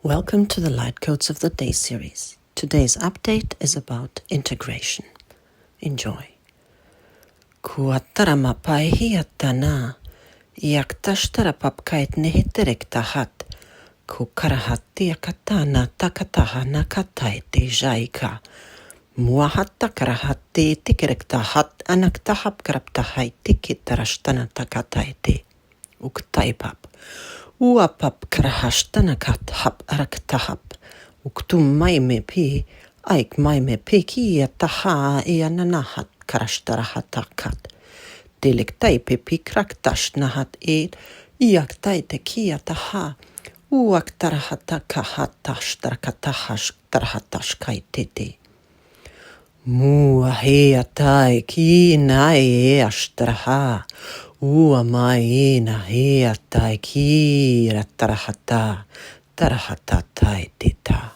Welcome to the Light Codes of the Day series. Today's update is about integration. Enjoy. Kuattara mapaihiatana, yaktashtara papkait nihiteriktahat, kukarahatti akatana takataha nakataiti jaika, muahatta karahatti tikeriktahat anaktahap karaptahai tikitarashtana takataiti, uktaipap. Uapap karahashtanakat hap araktahap. Uktum maime pi, aik maime piki taha iananahat karashtarahatakat. Deliktaipe pi kraktashnahat eid, iaktaite kia taha. Uaktarahatakahatashtarakatahashtarahataskaititi. Muaheatai kinai ashtraha. Uamaina heatai kira tarahata tarahatai tita.